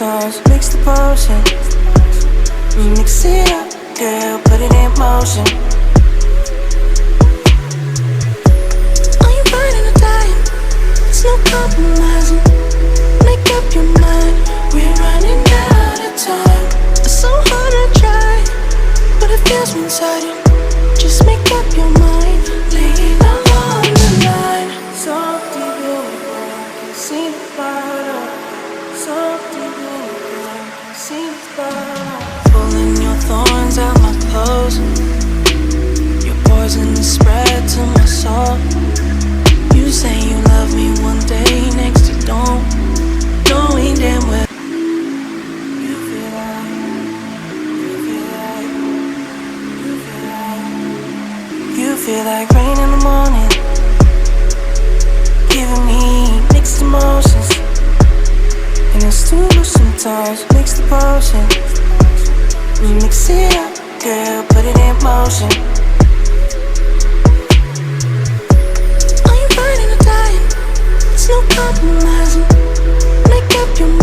sometimes, mix the potion. Mix it up, girl, put it in motion. Are you riding or dying? There's no compromising. Make up your mind, we're running out of time. It's so hard to try, but it feels one-sided. Just make up your mind, lay it all on the line. So deep in the ground, can see the bottom. So deep in the ground, can see the bottom. Pulling your thorns out my clothes. Your poison is spread to my soul. You say you love me one day, next you don't. Knowing damn well you feel like, you feel like, you feel like, you feel like rain in the morning, giving me mixed emotions. And it's too much sometimes, mix the potion. Mix it up, girl, put it in motion. Are you riding or dying? There's no compromising. Make up your mind.